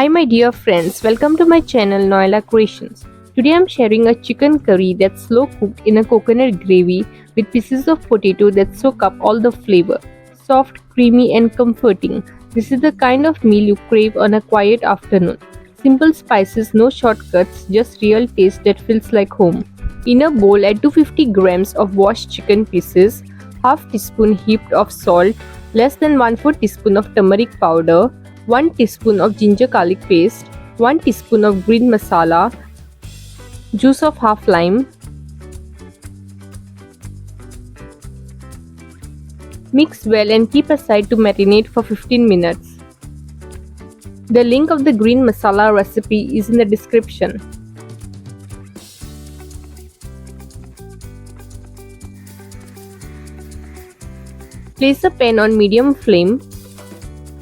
Hi my dear friends, welcome to my channel Noella Creations. Today I am sharing a chicken curry that's slow cooked in a coconut gravy with pieces of potato that soak up all the flavor. Soft, creamy and comforting. This is the kind of meal you crave on a quiet afternoon. Simple spices, no shortcuts, just real taste that feels like home. In a bowl add 250 grams of washed chicken pieces, half teaspoon heaped of salt, less than 1/4 teaspoon of turmeric powder, 1 teaspoon of ginger garlic paste, 1 teaspoon of green masala, juice of half lime. Mix well and keep aside to marinate for 15 minutes. The link of the green masala recipe is in the description. Place a pan on medium flame.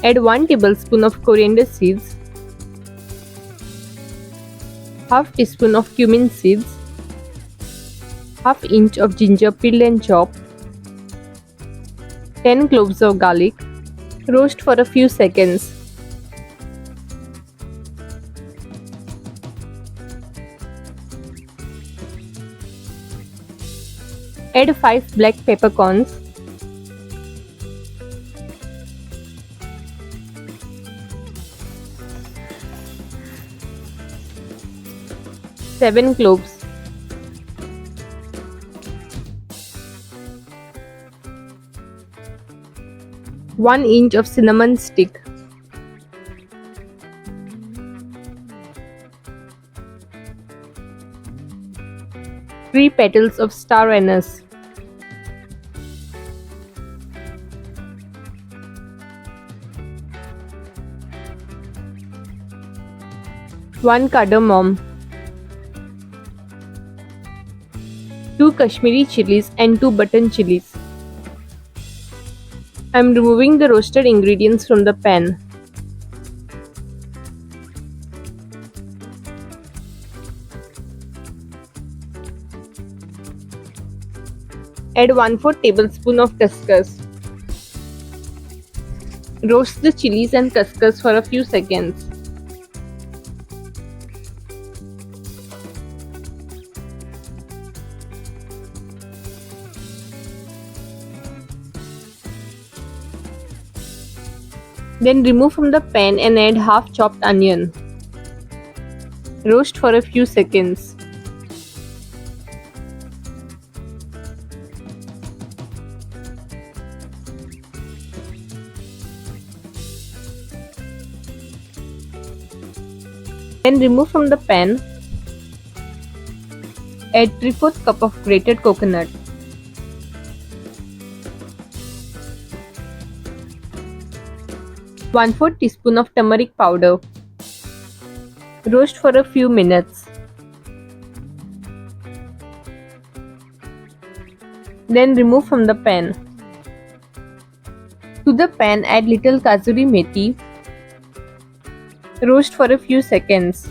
Add 1 tablespoon of coriander seeds, half teaspoon of cumin seeds, half inch of ginger peeled and chopped, 10 cloves of garlic. Roast for a few seconds. Add 5 black peppercorns, 7 cloves, 1 inch of cinnamon stick, 3 petals of star anise, 1 cardamom, 2 Kashmiri chilies and 2 button chilies. I am removing the roasted ingredients from the pan. Add 1/4 tablespoon of couscous. Roast the chilies and couscous for a few seconds. Then remove from the pan and add half chopped onion. Roast for a few seconds. Then remove from the pan. Add 3/4 cup of grated coconut. One-fourth teaspoon of turmeric powder. Roast for a few minutes. Then remove from the pan. To the pan add little kasuri methi. Roast for a few seconds.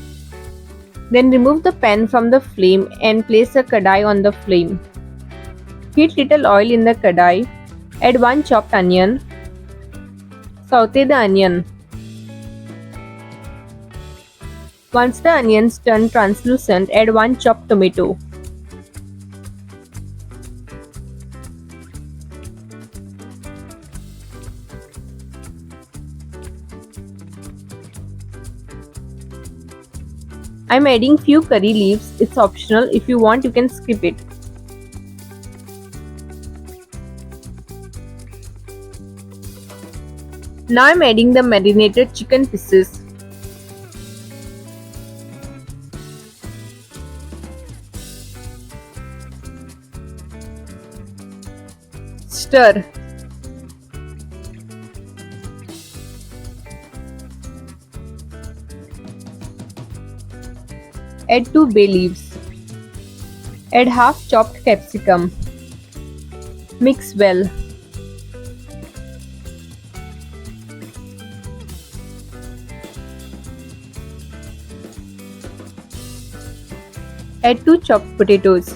Then remove the pan from the flame and place a kadai on the flame. Heat little oil in the kadai. Add 1 chopped onion. Saute the onion. Once the onions turn translucent, add 1 chopped tomato. I am adding few curry leaves. It's optional. If you want, you can skip it. Now I am adding the marinated chicken pieces. Stir. Add 2 bay leaves. Add half chopped capsicum. Mix well. Add 2 chopped potatoes.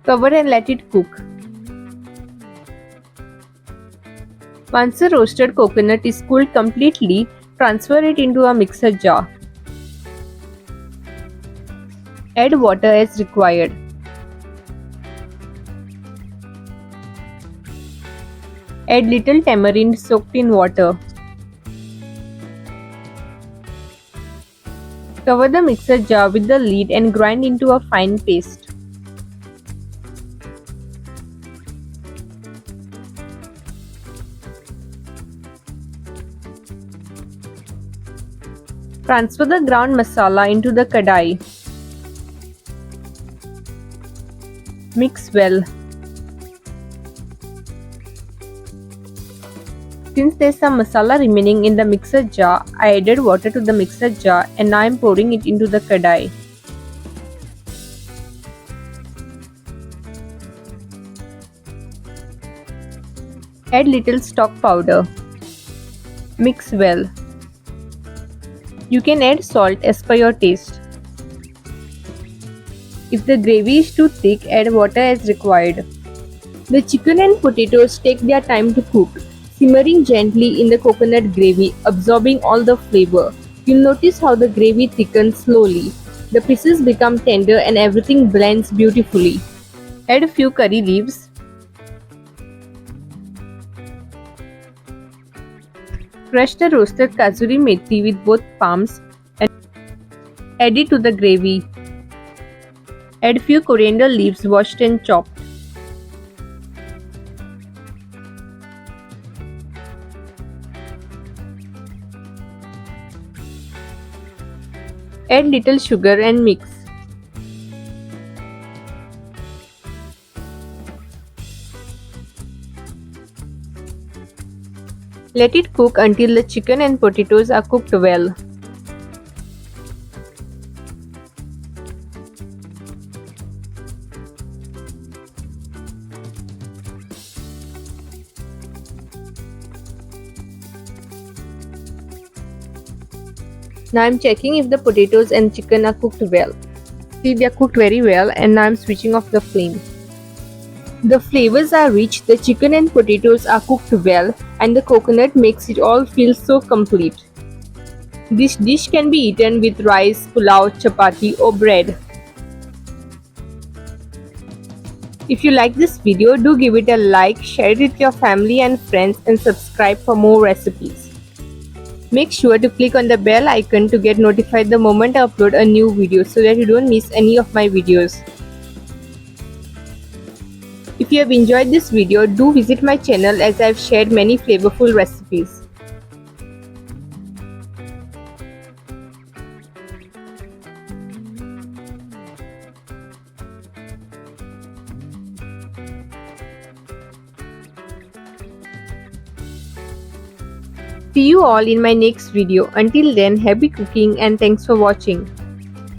Cover and let it cook. Once the roasted coconut is cooled completely, transfer it into a mixer jar. Add water as required. Add little tamarind soaked in water. Cover the mixer jar with the lid and grind into a fine paste. Transfer the ground masala into the kadai. Mix well. Since there's some masala remaining in the mixer jar, I added water to the mixer jar and now I am pouring it into the kadai. Add little stock powder. Mix well. You can add salt as per your taste. If the gravy is too thick, add water as required. The chicken and potatoes take their time to cook, simmering gently in the coconut gravy, absorbing all the flavor. You'll notice how the gravy thickens slowly. The pieces become tender and everything blends beautifully. Add a few curry leaves. Crush the roasted kasuri methi with both palms and add it to the gravy. Add few coriander leaves washed and chopped. Add little sugar and mix. Let it cook until the chicken and potatoes are cooked well. Now I am checking if the potatoes and chicken are cooked well. See, they are cooked very well, and now I am switching off the flame. The flavors are rich, the chicken and potatoes are cooked well, and the coconut makes it all feel so complete. This dish can be eaten with rice, pulao, chapati or bread. If you like this video, do give it a like, share it with your family and friends and subscribe for more recipes. Make sure to click on the bell icon to get notified the moment I upload a new video so that you don't miss any of my videos. If you have enjoyed this video, do visit my channel as I have shared many flavorful recipes. See you all in my next video. Until then, happy cooking and thanks for watching.